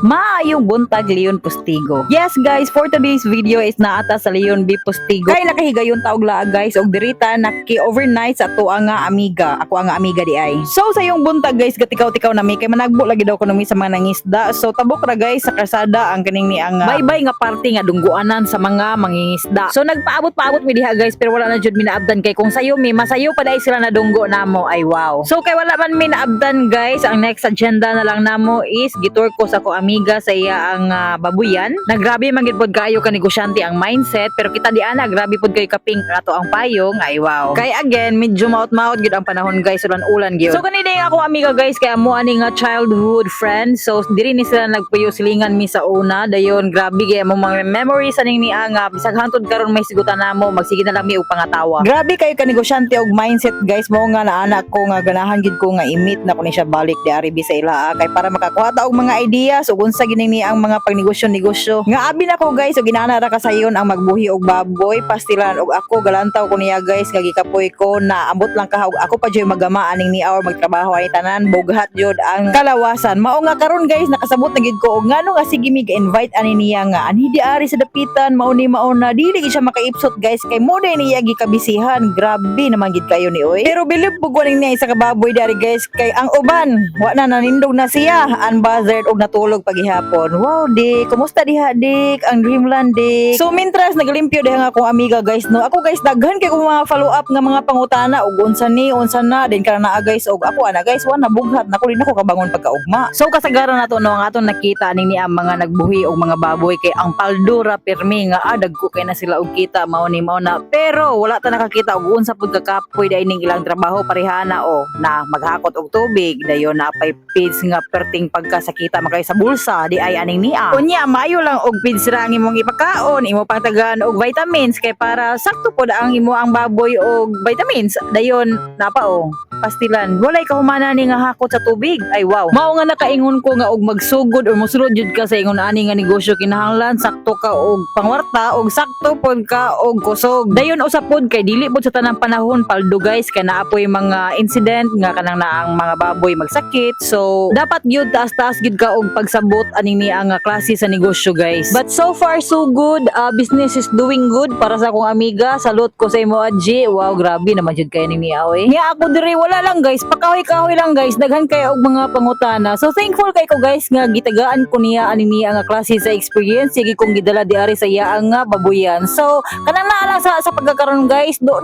Maayong buntag Leon Postigo. Yes guys, for today's video is naata sa Leon B Postigo. Kay nakahigayon taog laag guys og dirita naki-overnight sa ato nga amiga. Ako ang amiga di ay. So sa yung buntag guys, gatikaw-tikaw na mi kay managbo lagi daw kuno mi sa mga nangisda. So tabok ra guys sa kalsada ang kaning ni ang bye-bye nga party nga dungguanan sa mga mangingisda. So nagpaabot-paabot mi diha guys pero wala na jud mi naabdan kay kung sayo mi masayo pa dai sila na dunggo namo ay wow. So kay wala man mi naabdan guys, ang next agenda na lang namo is gitur ko sa ko amiga sa iya ang babuyan. Nagrabe man gid pod kayo ka negosyante ang mindset pero kita di ana grabe pod kayo kaping ato ang payong ay wow. Kay again medyo maot-maot gid ang panahon guys ulan-ulan gyud. So kanina yung ako amiga guys kay amo ani nga childhood friend. So diri ni sila nagpuyo silingan mi sa una dayon grabe kay mo mga memories aning ni nga bisag hantod karon may sigutan namo magsige na lang mi og pangatawa. Grabe kayo ka negosyante og mindset guys mo nga na anak ko nga ganahan gid ko nga i-meet na ko ni siya balik di ari sa ila kay para makakuha ta og mga ideas ug unsa gining ni ang mga pagnegosyo-negosyo. Nga abi na ko guys ug ginana ra kasayon ang magbuhi og baboy, pastilan og ako galantaw ko niya guys kag gikapoy ko na ambot lang ka ako pa joy magama aning ni hour magtrabaho ani tanan bughat jud ang kalawasan. Mao nga karon guys nakasabot na gid ko og ngano nga sige mi ga-invite ani niya nga anhi di ari sa dapitan mao na dili gid siya makaipsot guys kay mo day niya gikabisihan. Grabe naman gid kayo ni oy. Pero bilib pug ko ning niya isa ka baboy dari guys kay ang uban wa na nanindog na siya unbothered og natulog paghihapon. Wow dik, kumusta diha dik ang Dreamland dik. So mintras naglimpyo diha nga akong amiga guys no. Ako guys daghan kay ko mga follow up nga mga pangutana og unsa na din kana naa guys og ako ana guys wa nabughat na ko din ako kabangon pagkaugma. So kasagaran nato no ang aton nakita ning ni ang mga nagbuhi og mga baboy kay ang paldura permi nga dagko kay na sila og kita mao na pero wala ta nakakita og unsa pud kakapoy dai ning ilang trabaho parehana o na maghakot og tubig dayon na pay feeds nga perting pagkasakita makay sa bulsa di ay aning niya. Unya maayo lang og feeds ra ang imong ipakaon, imo pangtagaan og vitamins kay para sakto pod ang imo ang baboy og vitamins. Dayon napa o pastilan walay kahumana ni nga hakot sa tubig. Ay wow. Mao nga nakaingon ko nga og magsugod or mosulod jud ka sa ingon ani nga negosyo kinahanglan sakto ka og pangwarta og sakto pod ka og kusog. Dayon usap pod kay dili pod sa tanang panahon paldo guys kay naapoy mga incident nga kanang naang mga baboy magsakit. So dapat gyud taas-taas gyud ka og pagsabot aning ni ang klase sa negosyo guys. But so far so good. Business is doing good para sa akong amiga. Salute ko sa imo Adji. Wow grabe naman jud kay ning niya oy. Niya ako diri wala lang guys, pakahoy-kahoy lang guys, daghan kay og mga pangutana. So thankful kay ko guys nga gitagaan ko niya ani niya nga klase sa experience sige kong gidala di ari sa iya nga babuyan. So kanang naa lang sa pagkakaroon guys. Do.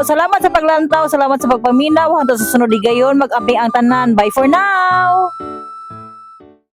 Salamat sa paglantaw, salamat sa pagpaminaw. Hangtod sa sunod higayon mag-api ang tanan. Bye for now.